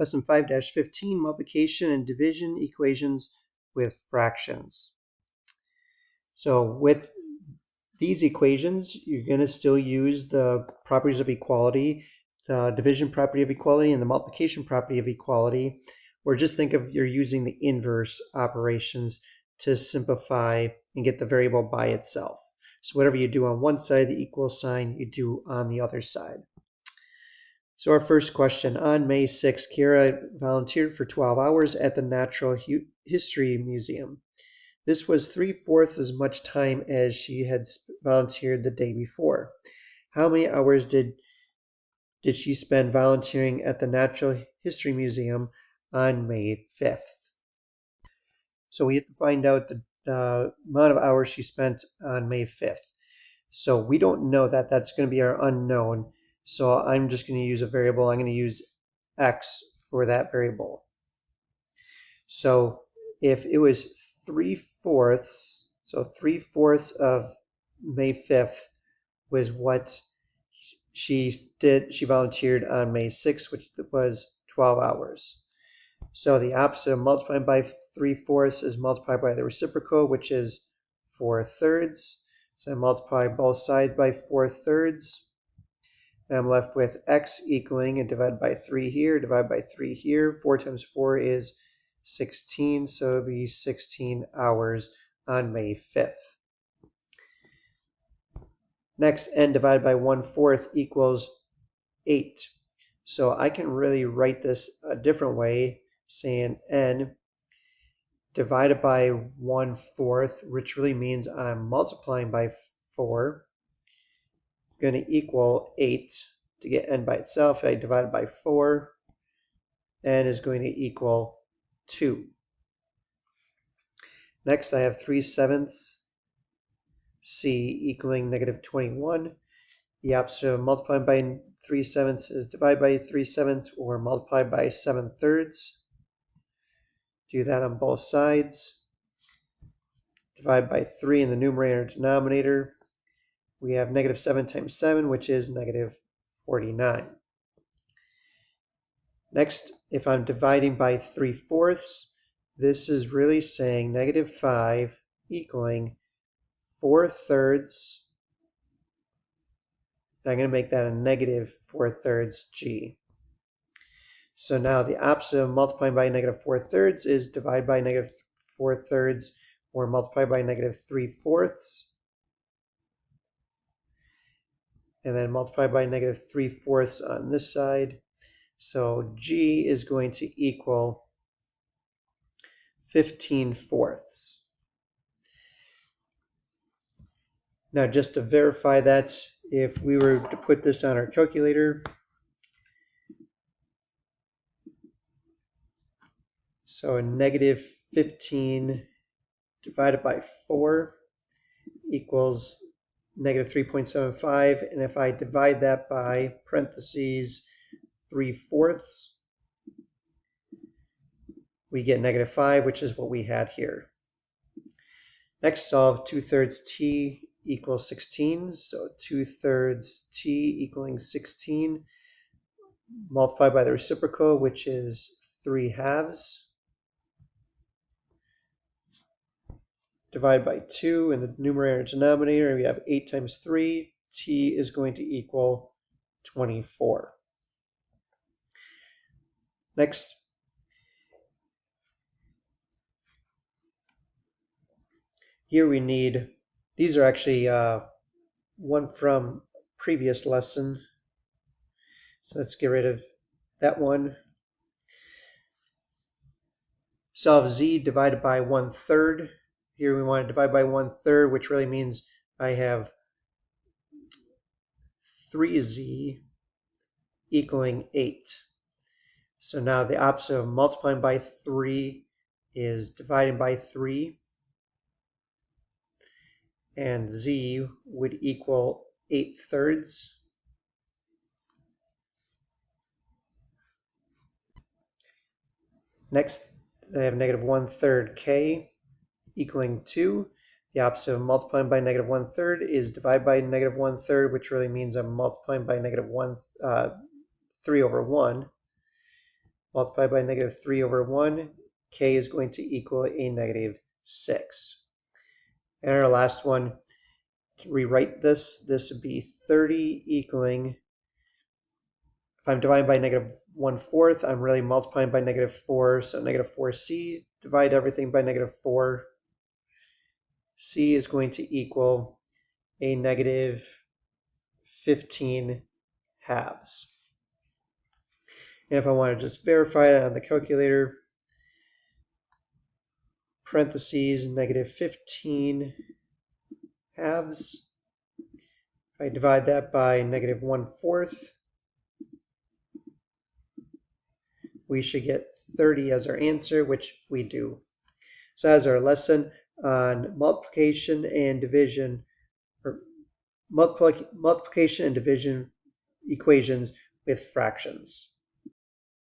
Lesson 5-15, multiplication and division equations with fractions. So with these equations, you're going to still use the properties of equality, the division property of equality and the multiplication property of equality, or just think of you're using the inverse operations to simplify and get the variable by itself. So whatever you do on one side of the equal sign, you do on the other side. So our first question, on May 6th, Kira volunteered for 12 hours at the Natural History Museum. This was 3/4 as much time as she had volunteered the day before. How many hours did she spend volunteering at the Natural History Museum on May 5th? So we have to find out the amount of hours she spent on May 5th. So we don't know that. That's going to be our unknown. So I'm just going to use a variable. I'm going to use x for that variable. So if it was 3/4, so 3/4 of May 5th was what she did. She volunteered on May 6th, which was 12 hours. So the opposite of multiplying by 3/4 is multiplied by the reciprocal, which is 4/3. So I multiply both sides by 4/3. And I'm left with x equaling, and divide by 3 here, divide by 3 here. 4 times 4 is 16, so it'll be 16 hours on May 5th. Next, n divided by 1/4 equals 8. So I can really write this a different way, saying n divided by 1/4, which really means I'm multiplying by 4. It's going to equal 8. To get n by itself, I divide by 4. N is going to equal 2. Next, I have 3/7 c equaling -21. The opposite of multiplying by 3/7 is divide by 3/7 or multiply by 7/3. Do that on both sides. Divide by 3 in the numerator and denominator. We have -7 times 7, which is -49. Next, if I'm dividing by 3/4, this is really saying -5 equaling 4/3. I'm going to make that a -4/3 g. So now the opposite of multiplying by -4/3 is divide by -4/3 or multiply by -3/4. And then multiply by -3/4 on this side. So g is going to equal 15/4. Now just to verify that, if we were to put this on our calculator, so -15 divided by 4 equals -3.75, and if I divide that by parentheses 3/4, we get -5, which is what we had here. Next, solve 2/3 t equals 16, so 2/3 t equaling 16, multiply by the reciprocal, which is 3/2. Divide by 2 in the numerator and denominator, we have 8 times 3. T is going to equal 24. Next, here we need, these are actually one from previous lesson. So let's get rid of that one. Solve z divided by 1/3. Here we want to divide by 1/3, which really means I have 3z equaling 8. So now the opposite of multiplying by 3 is dividing by 3. And z would equal 8/3. Next, I have -1/3 k equaling 2. The opposite of multiplying by -1/3 is divide by -1/3, which really means I'm multiplying by 3/1. multiplied by negative 3 over 1, k is going to equal a negative 6. And our last one, to rewrite this would be 30 equaling, if I'm dividing by negative 1/4, I'm really multiplying by negative 4, so negative 4c, divide everything by negative 4. C is going to equal a negative 15 halves. And if I want to just verify it on the calculator, parentheses, negative 15 halves. If I divide that by negative 1/4, we should get 30 as our answer, which we do. So that's our lesson on multiplication and division, or multiplication and division equations with fractions.